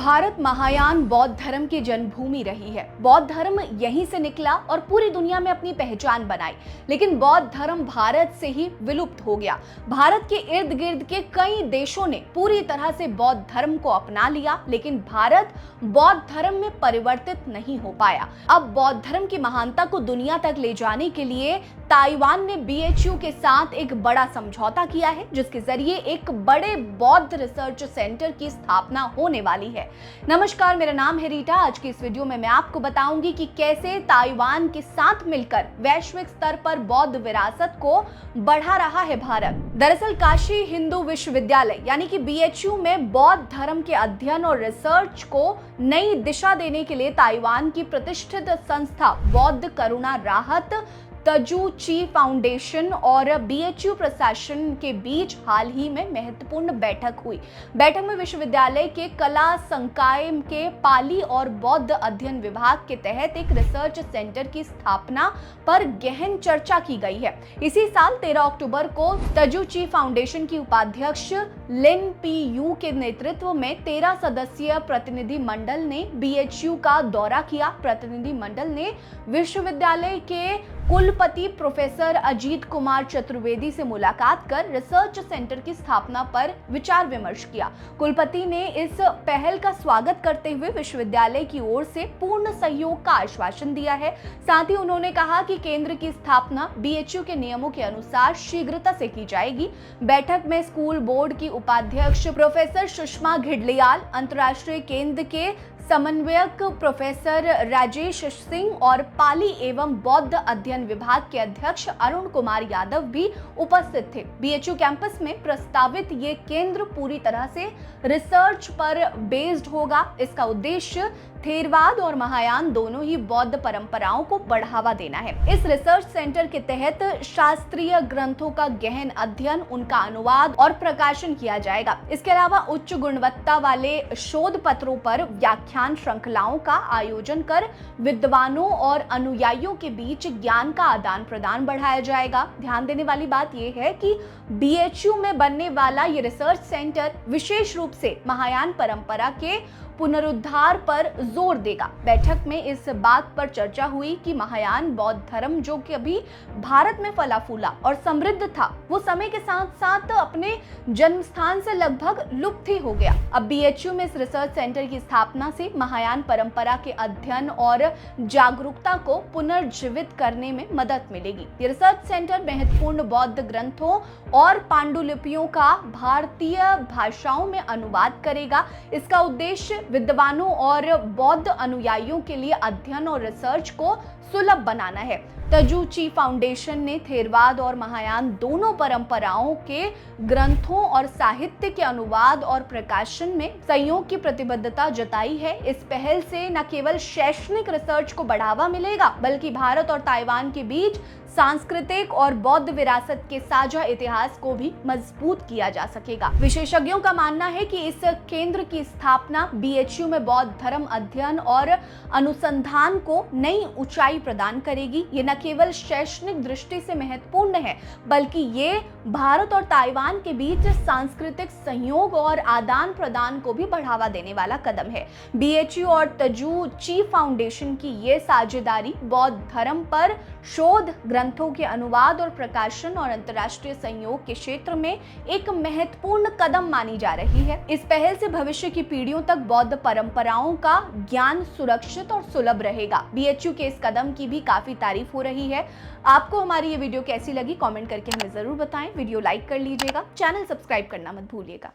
भारत महायान बौद्ध धर्म की जन्मभूमि रही है। बौद्ध धर्म यहीं से निकला और पूरी दुनिया में अपनी पहचान बनाई। लेकिन बौद्ध धर्म भारत से ही विलुप्त हो गया। भारत के इर्द गिर्द के कई देशों ने पूरी तरह से बौद्ध धर्म को अपना लिया, लेकिन भारत बौद्ध धर्म में परिवर्तित नहीं हो पाया। अब बौद्ध धर्म की महानता को दुनिया तक ले जाने के लिए ताइवान ने BHU के साथ एक बड़ा समझौता किया है, जिसके जरिए एक बड़े बौद्ध रिसर्च सेंटर की स्थापना होने वाली है। नमस्कार, मेरा नाम है रीटा। आज की इस वीडियो में मैं आपको बताऊंगी कि कैसे ताइवान के साथ मिलकर वैश्विक स्तर पर बौद्ध विरासत को बढ़ा रहा है भारत। दरअसल काशी हिंदू विश्वविद्यालय यानी कि BHU में बौद्ध धर्म के अध्ययन और रिसर्च को नई दिशा देने के लिए ताइवान की प्रतिष्ठित संस्था बौद्ध करुणा राहत, तजू ची फाउंडेशन और BHU प्रशासन के बीच हाल ही में महत्वपूर्ण बैठक हुई। बैठक में विश्वविद्यालय के कला संकाय के पाली और बौद्ध अध्ययन विभाग के तहत एक रिसर्च सेंटर की स्थापना पर गहन चर्चा की गई है। इसी साल 13 अक्टूबर को तजू ची फाउंडेशन की उपाध्यक्ष लिन PU के नेतृत्व में 13 सदस्यीय प्रतिनिधि मंडल ने BHU का दौरा किया। प्रतिनिधि मंडल ने विश्वविद्यालय के कुलपति प्रोफेसर अजीत कुमार चतुर्वेदी से मुलाकात कर रिसर्च सेंटर की स्थापना पर विचार विमर्श किया। कुलपति ने इस पहल का स्वागत करते हुए विश्वविद्यालय की ओर से पूर्ण सहयोग का आश्वासन दिया है। साथ ही उन्होंने कहा कि केंद्र की स्थापना BHU के नियमों के अनुसार शीघ्रता से की जाएगी। बैठक में स्कूल बोर्ड की उपाध्यक्ष प्रोफेसर सुषमा घिडलियाल, अंतर्राष्ट्रीय केंद्र के समन्वयक प्रोफेसर राजेश सिंह और पाली एवं बौद्ध अध्ययन विभाग के अध्यक्ष अरुण कुमार यादव भी उपस्थित थे। BHU कैंपस में प्रस्तावित ये केंद्र पूरी तरह से रिसर्च पर बेस्ड होगा। इसका उद्देश्य थेरवाद और महायान दोनों ही बौद्ध परंपराओं को बढ़ावा देना है। इस रिसर्च सेंटर के तहत शास्त्रीय ग्रंथों का गहन अध्ययन, उनका अनुवाद और प्रकाशन किया जाएगा। इसके अलावा उच्च गुणवत्ता वाले शोध पत्रों पर व्याख्यान श्रृंखलाओं का आयोजन कर विद्वानों और अनुयायियों के बीच ज्ञान का आदान प्रदान बढ़ाया जाएगा। ध्यान देने वाली बात यह है कि BHU में बनने वाला ये रिसर्च सेंटर विशेष रूप से महायान परंपरा के पुनरुद्धार पर जोर देगा। बैठक में इस बात पर चर्चा हुई कि महायान बौद्ध धर्म जो कि अभी भारत में फला फूला और समृद्ध था, वो समय के साथ साथ अपने जन्म स्थान से लगभग लुप्त ही हो गया। अब BHU में इस रिसर्च सेंटर की स्थापना से महायान परंपरा के अध्ययन और जागरूकता को पुनर्जीवित करने में मदद मिलेगी। ये रिसर्च सेंटर महत्वपूर्ण बौद्ध ग्रंथों और पांडुलिपियों का भारतीय भाषाओं में अनुवाद करेगा। इसका उद्देश्य विद्वानों और बौद्ध अनुयायियों के लिए अध्ययन और रिसर्च को सुलभ बनाना है। तजू ची फाउंडेशन ने थेरवाद और महायान दोनों परंपराओं के ग्रंथों और साहित्य के अनुवाद और प्रकाशन में सहयोग की प्रतिबद्धता जताई है। इस पहल से न केवल शैक्षणिक रिसर्च को बढ़ावा मिलेगा, बल्कि भारत और ताइवान के बीच सांस्कृतिक और बौद्ध विरासत के साझा इतिहास को भी मजबूत किया जा सकेगा। विशेषज्ञों का मानना है कि इस केंद्र की स्थापना BHU में बौद्ध धर्म अध्ययन और अनुसंधान को नई ऊंचाई प्रदान करेगी। ये न केवल शैक्षणिक दृष्टि से महत्वपूर्ण है, बल्कि ये भारत और ताइवान के बीच सांस्कृतिक सहयोग और आदान प्रदान को भी बढ़ावा देने वाला कदम है। BHU और तजू ची फाउंडेशन की ये साझेदारी बौद्ध धर्म पर शोध, ग्रंथों के अनुवाद और प्रकाशन और अंतर्राष्ट्रीय सहयोग के क्षेत्र में एक महत्वपूर्ण कदम मानी जा रही है। इस पहल से भविष्य की पीढ़ियों तक बौद्ध परंपराओं का ज्ञान सुरक्षित और सुलभ रहेगा। BHU के इस कदम की भी काफी तारीफ हो रही है। आपको हमारी ये वीडियो कैसी लगी, कमेंट करके हमें जरूर बताएं। वीडियो लाइक कर लीजिएगा, चैनल सब्सक्राइब करना मत भूलिएगा।